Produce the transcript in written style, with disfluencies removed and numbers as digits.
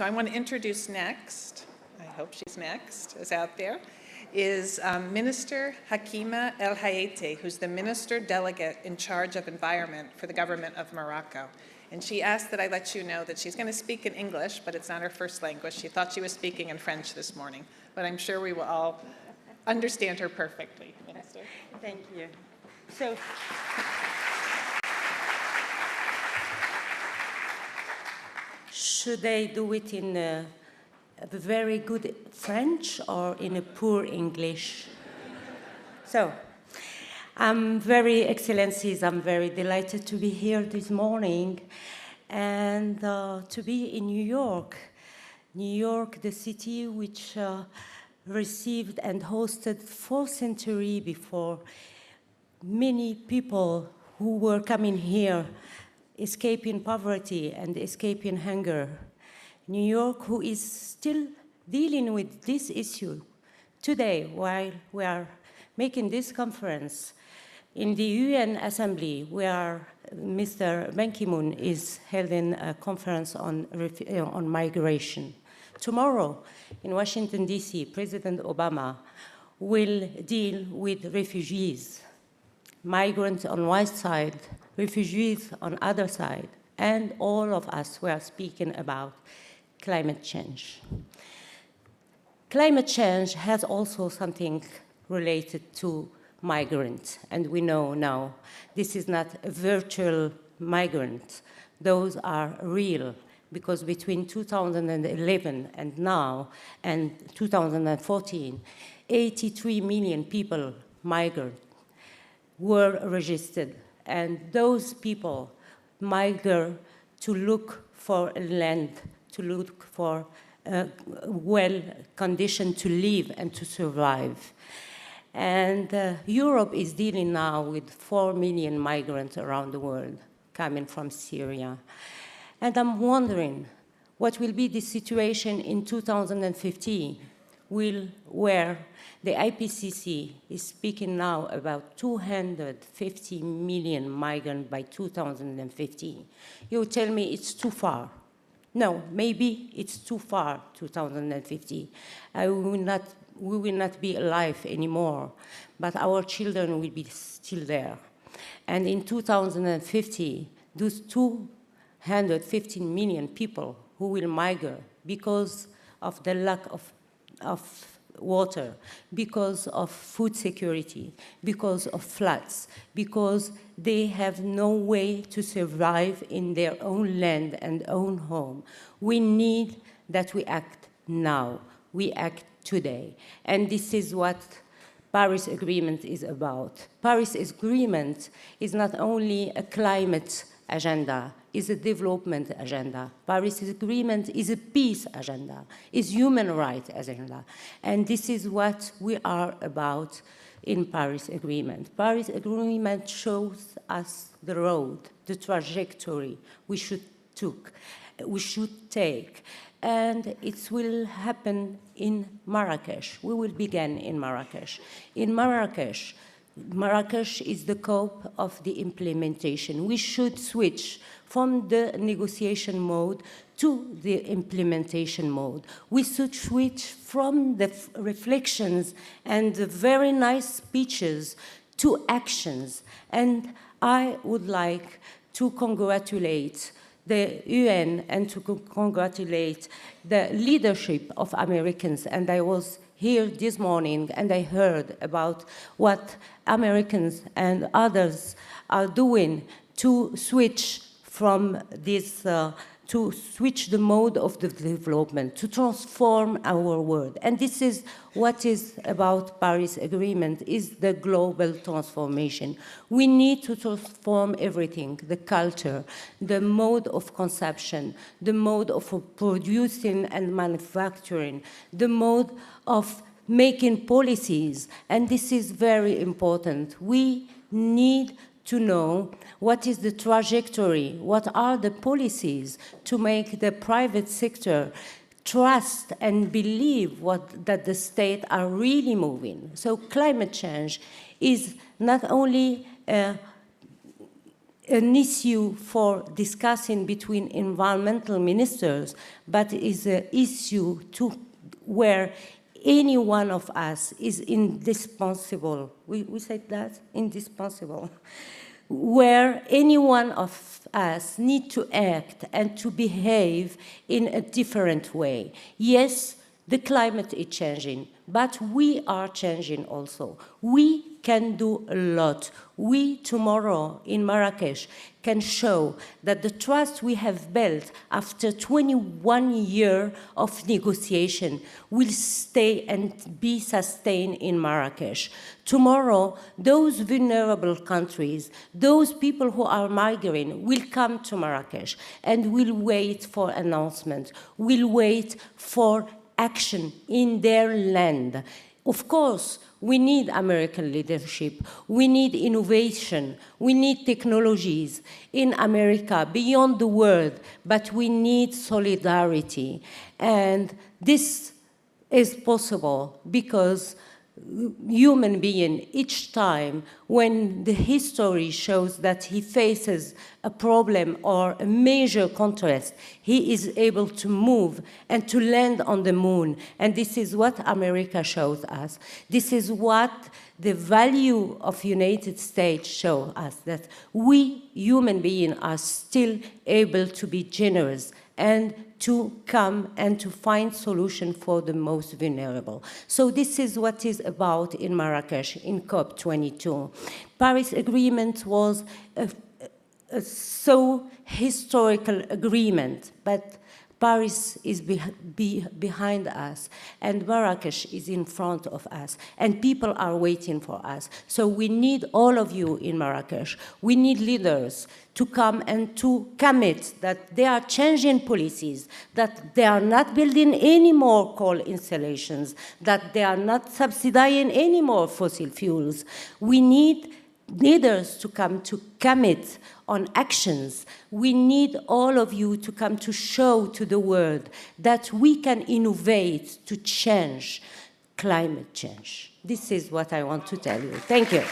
So I want to introduce next, I hope she's next, is out there, is Minister Hakima El Haité, who's the Minister Delegate in charge of environment for the government of Morocco. And she asked that I let you know that she's going to speak in English, but it's not her first language. She thought she was speaking in French this morning, but I'm sure we will all understand her perfectly, Minister. Thank you. So, should I do it in a very good French or in a poor English? So, Excellencies, I'm very delighted to be here this morning and to be in New York. New York, the city which received and hosted 4th century before many people who were coming here, escaping poverty and escaping hunger. New York, who is still dealing with this issue today while we are making this conference. In the UN Assembly, where Mr. Ban Ki-moon is holding a conference on migration. Tomorrow, in Washington, D.C., President Obama will deal with refugees, migrants on one side, refugees on the other side, and all of us who are speaking about climate change. Climate change has also something related to migrants, and we know now this is not a virtual migrant. Those are real, because between 2011 and now, and 2014, 83 million people migrate were registered, and those people migrate to look for land, to look for a well condition to live and to survive. And Europe is dealing now with 4 million migrants around the world coming from Syria. And I'm wondering what will be the situation in 2050, where the IPCC is speaking now about 250 million migrants by 2050. You tell me it's too far. No, maybe it's too far, 2050. We will not be alive anymore, but our children will be still there. And in 2050, those 215 million people who will migrate because of the lack of water, because of food security, because of floods, because they have no way to survive in their own land and own home. We need that we act now. We act today. And this is what Paris Agreement is about. Paris Agreement is not only a climate agenda, it's a development agenda. Paris Agreement is a peace agenda, is human rights agenda. And this is what we are about in Paris Agreement. Paris Agreement shows us the road, the trajectory we should take. And it will happen in Marrakesh. We will begin in Marrakesh. In Marrakesh, Marrakesh is the scope of the implementation. We should switch from the negotiation mode to the implementation mode. We should switch from the reflections and the very nice speeches to actions. And I would like to congratulate the UN and to congratulate the leadership of Americans. And I was here this morning and I heard about what Americans and others are doing to switch from this, to switch the mode of the development, to transform our world. And this is what is about Paris Agreement, is the global transformation. We need to transform everything, the culture, the mode of consumption, the mode of producing and manufacturing, the mode of making policies. And this is very important. We need to know what is the trajectory, what are the policies to make the private sector trust and believe that the state are really moving. So climate change is not only an issue for discussing between environmental ministers, but is an issue where any one of us is indispensable. We said that? Indispensable. Where any one of us need to act and to behave in a different way. Yes, the climate is changing, but we are changing also. We can do a lot. We, tomorrow, in Marrakesh, can show that the trust we have built after 21 years of negotiation will stay and be sustained in Marrakesh. Tomorrow, those vulnerable countries, those people who are migrating, will come to Marrakesh and will wait for announcement, will wait for action in their land. Of course, we need American leadership, we need innovation, we need technologies in America, beyond the world, but we need solidarity. And this is possible because human being, each time when the history shows that he faces a problem or a major contrast, he is able to move and to land on the moon. And this is what America shows us. This is what the value of United States shows us, that we human beings are still able to be generous and to come and to find solution for the most vulnerable. So this is what is about in Marrakesh, in COP22. Paris Agreement was a so historical agreement, but Paris is behind us, and Marrakesh is in front of us, and people are waiting for us. So we need all of you in Marrakesh. We need leaders to come and to commit that they are changing policies, that they are not building any more coal installations, that they are not subsidizing any more fossil fuels. We need leaders to come to commit on actions. We need all of you to come to show to the world that we can innovate to change climate change. This is what I want to tell you. Thank you.